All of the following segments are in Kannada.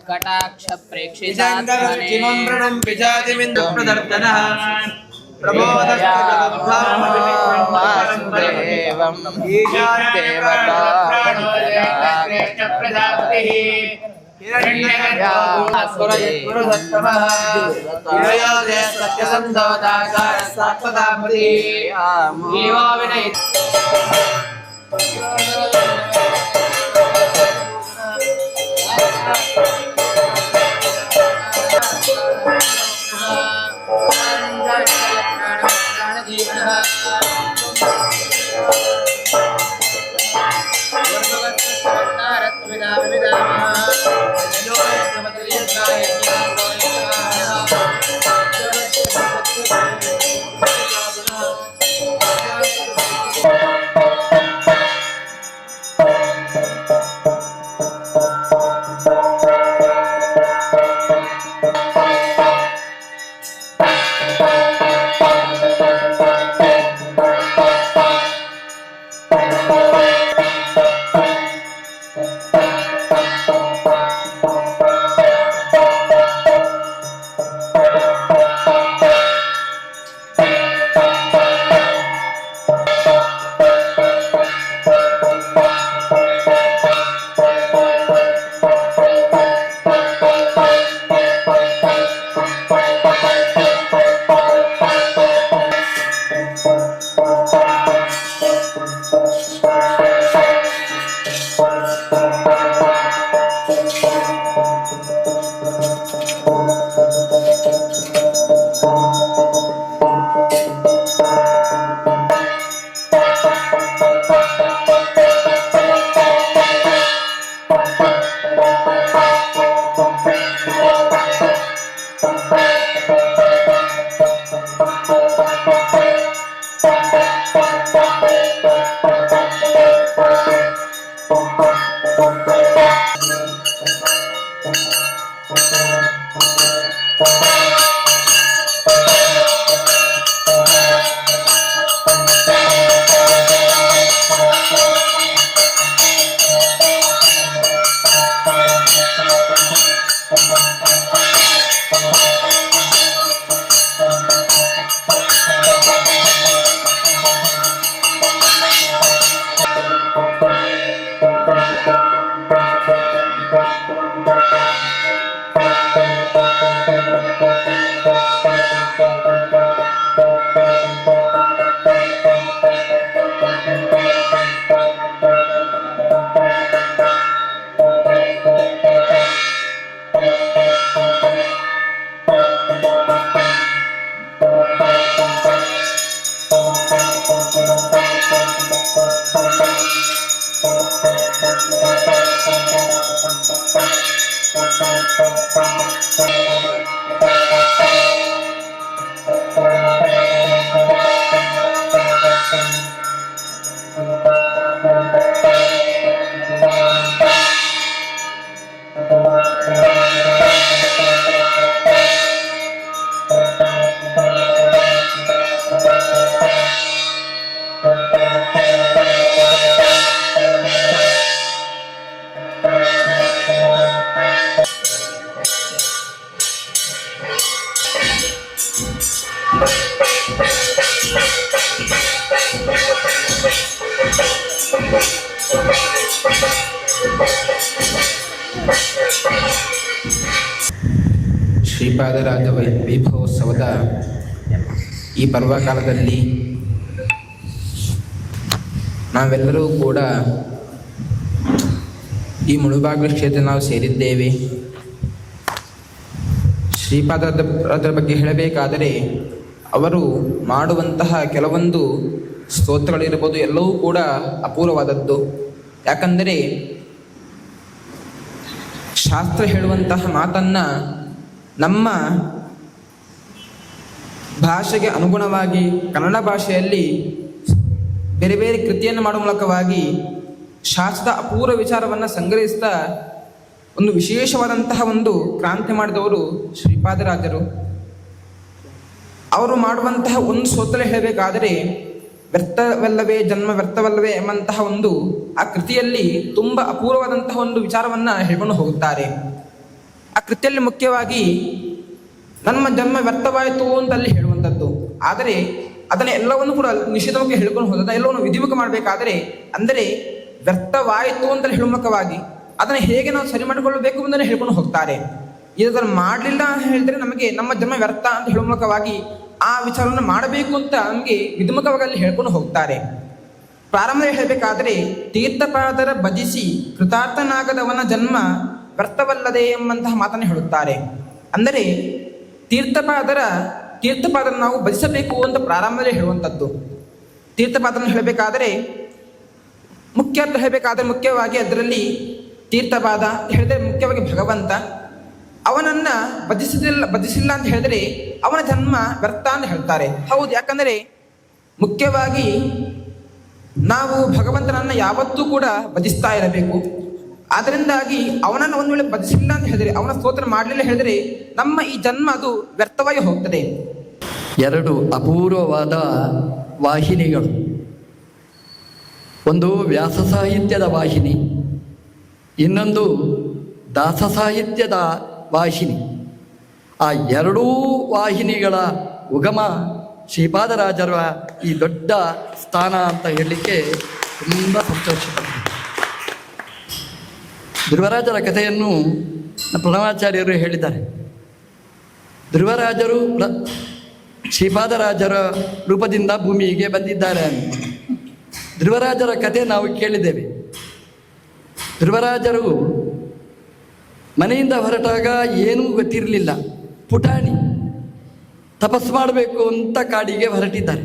कटाक्ष प्रेक्षितात्मने विजातिमिन्द्र प्रदर्शनः वासुदेवं देवता ಶ್ರೀಪಾದರಾಜ ವೈಭವೋತ್ಸವದ ಈ ಪರ್ವಕಾಲದಲ್ಲಿ ನಾವೆಲ್ಲರೂ ಕೂಡ ಈ ಮುಳುಬಾಗಿಲು ಕ್ಷೇತ್ರ ನಾವು ಸೇರಿದ್ದೇವೆ. ಶ್ರೀಪಾದರ ಬಗ್ಗೆ ಹೇಳಬೇಕಾದರೆ ಅವರು ಮಾಡುವಂತಹ ಕೆಲವೊಂದು ಸ್ತೋತ್ರಗಳಿರ್ಬೋದು ಎಲ್ಲವೂ ಕೂಡ ಅಪೂರ್ವವಾದದ್ದು. ಯಾಕಂದರೆ ಶಾಸ್ತ್ರ ಹೇಳುವಂತಹ ಮಾತನ್ನು ನಮ್ಮ ಭಾಷೆಗೆ ಅನುಗುಣವಾಗಿ ಕನ್ನಡ ಭಾಷೆಯಲ್ಲಿ ಬೇರೆ ಬೇರೆ ಕೃತಿಯನ್ನು ಮಾಡುವ ಮೂಲಕವಾಗಿ ಶಾಸ್ತ್ರದ ಅಪೂರ್ವ ವಿಚಾರವನ್ನು ಸಂಗ್ರಹಿಸ್ತಾ ಒಂದು ವಿಶೇಷವಾದಂತಹ ಒಂದು ಕ್ರಾಂತಿ ಮಾಡಿದವರು ಶ್ರೀಪಾದರಾಜರು. ಅವರು ಮಾಡುವಂತಹ ಒಂದು ಸ್ತೋತ್ರ ಹೇಳಬೇಕಾದರೆ ವ್ಯರ್ಥವಲ್ಲವೇ ಜನ್ಮ ವ್ಯರ್ಥವಲ್ಲವೇ ಎಂಬಂತಹ ಒಂದು ಆ ಕೃತಿಯಲ್ಲಿ ತುಂಬ ಅಪೂರ್ವವಾದಂತಹ ಒಂದು ವಿಚಾರವನ್ನು ಹೇಳ್ಕೊಂಡು ಹೋಗುತ್ತಾರೆ. ಆ ಕೃತಿಯಲ್ಲಿ ಮುಖ್ಯವಾಗಿ ನಮ್ಮ ಜನ್ಮ ವ್ಯರ್ಥವಾಯಿತು ಅಂತ ಅಲ್ಲಿ ಹೇಳುವಂಥದ್ದು. ಆದರೆ ಅದನ್ನು ಎಲ್ಲವನ್ನು ಕೂಡ ನಿಷೇಧವಾಗಿ ಹೇಳ್ಕೊಂಡು ಹೋದ ಎಲ್ಲವನ್ನು ವಿಧಿಮುಖ ಮಾಡಬೇಕಾದರೆ ಅಂದರೆ ವ್ಯರ್ಥವಾಯಿತು ಅಂತ ಹೇಳುವ ಮೂಲಕವಾಗಿ ಅದನ್ನು ಹೇಗೆ ನಾವು ಸರಿ ಮಾಡಿಕೊಳ್ಳಬೇಕು ಅಂತಲೇ ಹೇಳ್ಕೊಂಡು ಹೋಗ್ತಾರೆ. ಇದನ್ನು ಮಾಡಲಿಲ್ಲ ಅಂತ ಹೇಳಿದ್ರೆ ನಮಗೆ ನಮ್ಮ ಜನ್ಮ ವ್ಯರ್ಥ ಅಂತ ಹೇಳುವ ಮೂಲಕವಾಗಿ ಆ ವಿಚಾರವನ್ನು ಮಾಡಬೇಕು ಅಂತ ನಮಗೆ ವಿಧಿಮುಖವಾಗಿ ಅಲ್ಲಿ ಹೇಳ್ಕೊಂಡು ಹೋಗ್ತಾರೆ. ಪ್ರಾರಂಭದಲ್ಲಿ ಹೇಳಬೇಕಾದರೆ ತೀರ್ಥಪಾದರ ಭಜಿಸಿ ಕೃತಾರ್ಥನಾಗದವನ ಜನ್ಮ ವ್ಯರ್ಥವಲ್ಲದೆ ಎಂಬಂತಹ ಮಾತನ್ನು ಹೇಳುತ್ತಾರೆ. ಅಂದರೆ ತೀರ್ಥಪಾದರ ನಾವು ಭಜಿಸಬೇಕು ಅಂತ ಪ್ರಾರಂಭದಲ್ಲಿ ಹೇಳುವಂಥದ್ದು. ತೀರ್ಥಪಾದರನ್ನು ಹೇಳಬೇಕಾದರೆ ಮುಖ್ಯವಾಗಿ ಅದರಲ್ಲಿ ತೀರ್ಥಪಾದ ಹೇಳಿದರೆ ಮುಖ್ಯವಾಗಿ ಭಗವಂತ ಅವನನ್ನು ಭಜಿಸಿಲ್ಲ ಅಂತ ಹೇಳಿದರೆ ಅವನ ಜನ್ಮ ವ್ಯರ್ಥ ಅಂತ ಹೇಳ್ತಾರೆ. ಹೌದು, ಯಾಕಂದರೆ ಮುಖ್ಯವಾಗಿ ನಾವು ಭಗವಂತನನ್ನು ಯಾವತ್ತೂ ಕೂಡ ಭಜಿಸ್ತಾ ಇರಬೇಕು. ಅದರಿಂದಾಗಿ ಅವನನ್ನು ಒಂದು ವೇಳೆ ಭಜಿಸಿಲ್ಲ ಅಂತ ಹೇಳಿದರೆ ಅವನ ಸ್ತೋತ್ರ ಮಾಡಲಿಲ್ಲ ಹೇಳಿದರೆ ನಮ್ಮ ಈ ಜನ್ಮ ಅದು ವ್ಯರ್ಥವಾಗಿ ಹೋಗ್ತದೆ. ಎರಡು ಅಪೂರ್ವವಾದ ವಾಹಿನಿಗಳು, ಒಂದು ವ್ಯಾಸ ಸಾಹಿತ್ಯದ ವಾಹಿನಿ, ಇನ್ನೊಂದು ದಾಸ ಸಾಹಿತ್ಯದ ವಾಹಿನಿ. ಆ ಎರಡೂ ವಾಹಿನಿಗಳ ಉಗಮ ಶ್ರೀಪಾದರಾಜರ ಈ ದೊಡ್ಡ ಸ್ಥಾನ ಅಂತ ಹೇಳಲಿಕ್ಕೆ ತುಂಬ ಸಂತೋಷ. ಧ್ರುವರಾಜರ ಕಥೆಯನ್ನು ಪ್ರಣವಾಚಾರ್ಯರು ಹೇಳಿದ್ದಾರೆ. ಧ್ರುವರಾಜರು ಶ್ರೀಪಾದರಾಜರ ರೂಪದಿಂದ ಭೂಮಿಗೆ ಬಂದಿದ್ದಾರೆ ಅಂತ. ಧ್ರುವರಾಜರ ಕಥೆ ನಾವು ಕೇಳಿದ್ದೇವೆ. ಧ್ರುವರಾಜರು ಮನೆಯಿಂದ ಹೊರಟಾಗ ಏನೂ ಗೊತ್ತಿರಲಿಲ್ಲ, ಪುಟಾಣಿ, ತಪಸ್ಸು ಮಾಡಬೇಕು ಅಂತ ಕಾಡಿಗೆ ಹೊರಟಿದ್ದಾರೆ.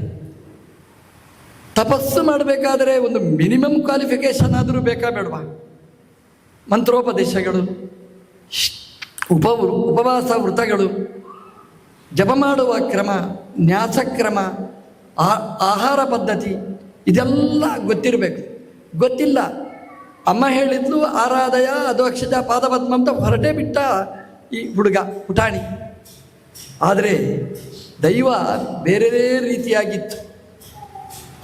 ತಪಸ್ಸು ಮಾಡಬೇಕಾದರೆ ಒಂದು ಮಿನಿಮಮ್ ಕ್ವಾಲಿಫಿಕೇಷನ್ ಆದರೂ ಬೇಕಾ ಬೇಡವಾ? ಮಂತ್ರೋಪದೇಶಗಳು, ಉಪವಾಸ ವೃತಗಳು, ಜಪ ಮಾಡುವ ಕ್ರಮ, ನ್ಯಾಸಕ್ರಮ, ಆಹಾರ ಪದ್ಧತಿ ಇದೆಲ್ಲ ಗೊತ್ತಿರಬೇಕು. ಗೊತ್ತಿಲ್ಲ. ಅಮ್ಮ ಹೇಳಿದ್ಲು ಆರಾಧಯ ಅದು ಅಕ್ಷಜ ಪಾದಪದ್ಮ ಅಂತ ಹೊರಟೇ ಬಿಟ್ಟ ಈ ಹುಡುಗ ಪುಟಾಣಿ. ಆದರೆ ದೈವ ಬೇರೆ ರೀತಿಯಾಗಿತ್ತು.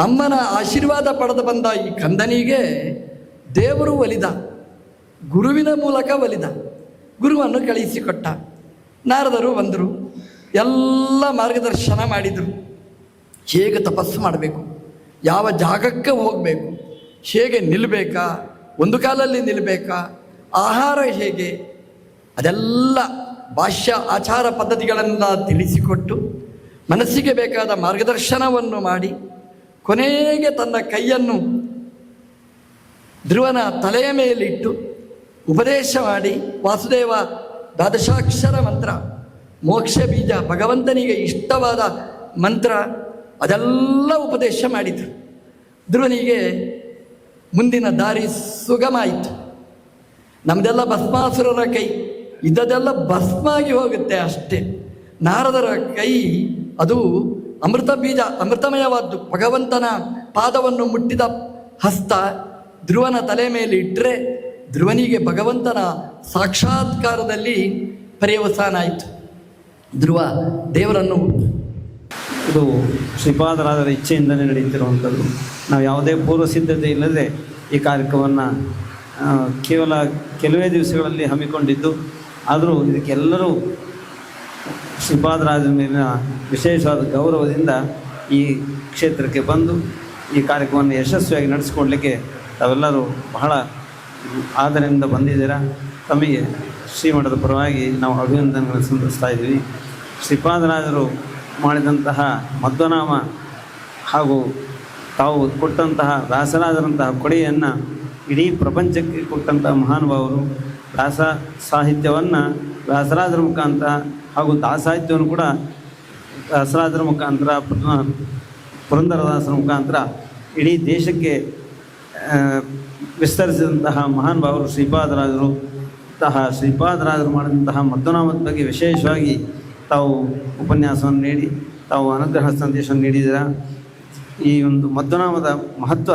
ಅಮ್ಮನ ಆಶೀರ್ವಾದ ಪಡೆದು ಬಂದ ಈ ಕಂದನಿಗೆ ದೇವರು ಒಲಿದ, ಗುರುವಿನ ಮೂಲಕ ಒಲಿದ, ಗುರುವನ್ನು ಕಳಿಸಿಕೊಟ್ಟ. ನಾರದರು ಬಂದರು, ಎಲ್ಲ ಮಾರ್ಗದರ್ಶನ ಮಾಡಿದರು. ಹೇಗೆ ತಪಸ್ಸು ಮಾಡಬೇಕು, ಯಾವ ಜಾಗಕ್ಕೆ ಹೋಗಬೇಕು, ಹೇಗೆ ನಿಲ್ಲಬೇಕಾ, ಒಂದು ಕಾಲಲ್ಲಿ ನಿಲ್ಲಬೇಕಾ, ಆಹಾರ ಹೇಗೆ, ಅದೆಲ್ಲ ಭಾಷ್ಯ ಆಚಾರ ಪದ್ಧತಿಗಳೆಲ್ಲ ತಿಳಿಸಿಕೊಟ್ಟು ಮನಸ್ಸಿಗೆ ಬೇಕಾದ ಮಾರ್ಗದರ್ಶನವನ್ನು ಮಾಡಿ ಕೊನೆಗೆ ತನ್ನ ಕೈಯನ್ನು ಧ್ರುವನ ತಲೆಯ ಮೇಲಿಟ್ಟು ಉಪದೇಶ ಮಾಡಿ ವಾಸುದೇವ ದ್ವಾದಶಾಕ್ಷರ ಮಂತ್ರ, ಮೋಕ್ಷ ಬೀಜ, ಭಗವಂತನಿಗೆ ಇಷ್ಟವಾದ ಮಂತ್ರ ಅದೆಲ್ಲ ಉಪದೇಶ ಮಾಡಿದರು. ಧ್ರುವನಿಗೆ ಮುಂದಿನ ದಾರಿ ಸುಗಮ ಆಯಿತು. ನಮ್ಮದೆಲ್ಲ ಭಸ್ಮಾಸುರರ ಕೈ, ಇದ್ದದೆಲ್ಲ ಭಸ್ಮ ಆಗಿ ಹೋಗುತ್ತೆ ಅಷ್ಟೇ. ನಾರದರ ಕೈ ಅದು ಅಮೃತ ಬೀಜ, ಅಮೃತಮಯವಾದ್ದು. ಭಗವಂತನ ಪಾದವನ್ನು ಮುಟ್ಟಿದ ಹಸ್ತ ಧ್ರುವನ ತಲೆ ಮೇಲೆ ಇಟ್ಟರೆ ಧ್ರುವನಿಗೆ ಭಗವಂತನ ಸಾಕ್ಷಾತ್ಕಾರದಲ್ಲಿ ಪರ್ಯವಸಾನ ಆಯಿತು. ಧ್ರುವ ದೇವರನ್ನು ಇದು ಶ್ರೀಪಾದರಾಜರ ಇಚ್ಛೆಯಿಂದಲೇ ನಡೆಯುತ್ತಿರುವಂಥದ್ದು. ನಾವು ಯಾವುದೇ ಪೂರ್ವ ಸಿದ್ಧತೆ ಇಲ್ಲದೆ ಈ ಕಾರ್ಯಕ್ರಮವನ್ನು ಕೇವಲ ಕೆಲವೇ ದಿವಸಗಳಲ್ಲಿ ಹಮ್ಮಿಕೊಂಡಿದ್ದು, ಆದರೂ ಇದಕ್ಕೆಲ್ಲರೂ ಶ್ರೀಪಾದರಾಜರ ಮೇಲಿನ ವಿಶೇಷವಾದ ಗೌರವದಿಂದ ಈ ಕ್ಷೇತ್ರಕ್ಕೆ ಬಂದು ಈ ಕಾರ್ಯಕ್ರಮವನ್ನು ಯಶಸ್ವಿಯಾಗಿ ನಡೆಸಿಕೊಡ್ಲಿಕ್ಕೆ ತಾವೆಲ್ಲರೂ ಬಹಳ ಆದರದಿಂದ ಬಂದಿದ್ದೀರಾ. ತಮಗೆ ಶ್ರೀಮಠದ ಪರವಾಗಿ ನಾವು ಅಭಿನಂದನೆಗಳನ್ನು ಸಲ್ಲಿಸ್ತಾ ಇದ್ದೀವಿ. ಶ್ರೀಪಾದರಾಜರು ಮಾಡಿದಂತಹ ಮಧ್ವನಾಮ ಹಾಗೂ ತಾವು ಕೊಟ್ಟಂತಹ ವ್ಯಾಸರಾಜರಂತಹ ಕೊಡುಗೆಯನ್ನು ಇಡೀ ಪ್ರಪಂಚಕ್ಕೆ ಕೊಟ್ಟಂತಹ ಮಹಾನುಭಾವರು. ವ್ಯಾಸ ಸಾಹಿತ್ಯವನ್ನು ವ್ಯಾಸರಾಜರ ಮುಖಾಂತರ ಹಾಗೂ ದಾಸಾಹಿತ್ಯವನ್ನು ಕೂಡ ವ್ಯಾಸರಾಜರ ಮುಖಾಂತರ, ಪುರಂದರದಾಸರ ಮುಖಾಂತರ ಇಡೀ ದೇಶಕ್ಕೆ ವಿಸ್ತರಿಸಿದಂತಹ ಮಹಾನುಭಾವರು ಶ್ರೀಪಾದರಾಜರು. ಶ್ರೀಪಾದರಾಜರು ಮಾಡಿದಂತಹ ಮಧ್ವನಾಮದ ಬಗ್ಗೆ ವಿಶೇಷವಾಗಿ ತಾವು ಉಪನ್ಯಾಸವನ್ನು ನೀಡಿ ತಾವು ಅನುಗ್ರಹ ಸಂದೇಶವನ್ನು ನೀಡಿದ್ದೀರ. ಈ ಒಂದು ಮಧ್ವನಾಮದ ಮಹತ್ವ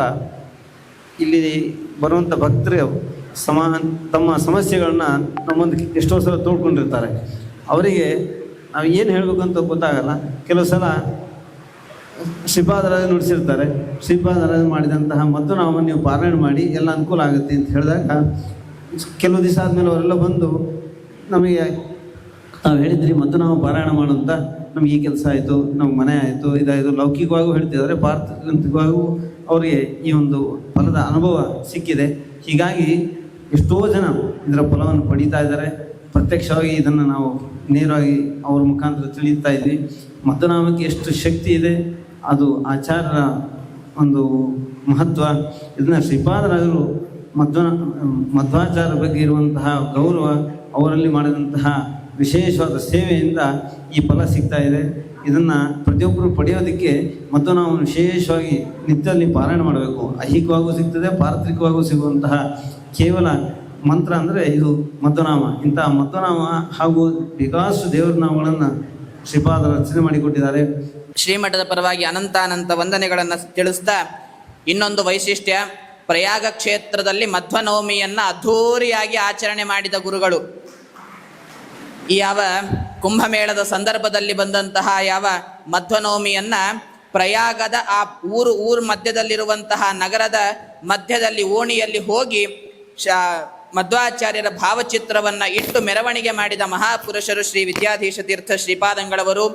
ಇಲ್ಲಿ ಬರುವಂಥ ಭಕ್ತರು ತಮ್ಮ ಸಮಸ್ಯೆಗಳನ್ನ ನಮ್ಮೊಂದು ಎಷ್ಟೋ ಸಲ ತೋಡ್ಕೊಂಡಿರ್ತಾರೆ. ಅವರಿಗೆ ನಾವು ಏನು ಹೇಳಬೇಕಂತ ಗೊತ್ತಾಗಲ್ಲ. ಕೆಲವು ಸಲ ಶ್ರೀಪಾದರಾಜ ನುಡಿಸಿರ್ತಾರೆ, ಶ್ರೀಪಾದರಾಜ ಮಾಡಿದಂತಹ ಮಧ್ವನಾಮವನ್ನು ನೀವು ಪಾರಾಯಣ ಮಾಡಿ ಎಲ್ಲ ಅನುಕೂಲ ಆಗುತ್ತೆ ಅಂತ ಹೇಳಿದಾಗ ಕೆಲವು ದಿವಸ ಆದಮೇಲೆ ಅವರೆಲ್ಲ ಬಂದು ನಮಗೆ ನಾವು ಹೇಳಿದ್ರಿ ಮಧ್ವನಾಮ ಪಾರಾಯಣ ಮಾಡುವಂಥ ನಮ್ಗೆ ಈ ಕೆಲಸ ಆಯಿತು, ನಮ್ಗೆ ಮನೆ ಆಯಿತು, ಇದಾಯಿತು, ಲೌಕಿಕವಾಗೂ ಹೇಳ್ತಿದ್ದಾರೆ, ಪಾರ್ಥಿಕವಾಗೂ ಅವರಿಗೆ ಈ ಒಂದು ಫಲದ ಅನುಭವ ಸಿಕ್ಕಿದೆ. ಹೀಗಾಗಿ ಎಷ್ಟೋ ಜನ ಇದರ ಫಲವನ್ನು ಪಡೀತಾ ಇದ್ದಾರೆ. ಪ್ರತ್ಯಕ್ಷವಾಗಿ ಇದನ್ನು ನಾವು ನೇರವಾಗಿ ಅವ್ರ ಮುಖಾಂತರ ತಿಳಿಯುತ್ತಾ ಇದ್ವಿ. ಮಧ್ವನಾಮಕ್ಕೆ ಎಷ್ಟು ಶಕ್ತಿ ಇದೆ, ಅದು ಆಚಾರ್ಯರ ಒಂದು ಮಹತ್ವ. ಇದನ್ನು ಶ್ರೀಪಾದರಾಜರು ಮಧ್ವಾಚಾರ್ಯರ ಬಗ್ಗೆ ಇರುವಂತಹ ಗೌರವ, ಅವರಲ್ಲಿ ಮಾಡಿದಂತಹ ವಿಶೇಷವಾದ ಸೇವೆಯಿಂದ ಈ ಫಲ ಸಿಗ್ತಾ ಇದೆ. ಇದನ್ನು ಪ್ರತಿಯೊಬ್ಬರು ಪಡೆಯೋದಕ್ಕೆ ಮಧ್ವನಾಮವನ್ನು ವಿಶೇಷವಾಗಿ ನಿತ್ಯದಲ್ಲಿ ಪಾರಾಯಣ ಮಾಡಬೇಕು. ಐಹಿಕವಾಗೂ ಸಿಗ್ತದೆ, ಪಾರ್ಥಿಕವಾಗೂ ಸಿಗುವಂತಹ ಕೇವಲ ಮಂತ್ರ ಅಂದರೆ ಇದು ಮಧ್ವನಾಮ. ಇಂತಹ ಮಧ್ವನಾಮ ಹಾಗೂ ಬೇಕಾಷ್ಟು ದೇವರ ನಾಮಗಳನ್ನು ಶ್ರೀಪಾದ ರಚನೆ ಮಾಡಿಕೊಟ್ಟಿದ್ದಾರೆ. ಶ್ರೀಮಠದ ಪರವಾಗಿ ಅನಂತ ವಂದನೆಗಳನ್ನು ತಿಳಿಸ್ತಾ, ಇನ್ನೊಂದು ವೈಶಿಷ್ಟ್ಯ, ಪ್ರಯಾಗ ಕ್ಷೇತ್ರದಲ್ಲಿ ಮಧ್ವನವಮಿಯನ್ನು ಅದ್ಧೂರಿಯಾಗಿ ಆಚರಣೆ ಮಾಡಿದ ಗುರುಗಳು. ಈ ಯಾವ ಕುಂಭಮೇಳದ ಸಂದರ್ಭದಲ್ಲಿ ಬಂದಂತಹ ಯಾವ ಮಧ್ವನವಮಿಯನ್ನ ಪ್ರಯಾಗದ ಆ ಊರು ಮಧ್ಯದಲ್ಲಿರುವಂತಹ ನಗರದ ಮಧ್ಯದಲ್ಲಿ ಓಣಿಯಲ್ಲಿ ಹೋಗಿ ಮಧ್ವಾಚಾರ್ಯರ ಭಾವಚಿತ್ರವನ್ನು ಇಟ್ಟು ಮೆರವಣಿಗೆ ಮಾಡಿದ ಮಹಾಪುರುಷರು ಶ್ರೀ ವಿದ್ಯಾಧೀಶ ತೀರ್ಥ ಶ್ರೀಪಾದಂಗಳವರು.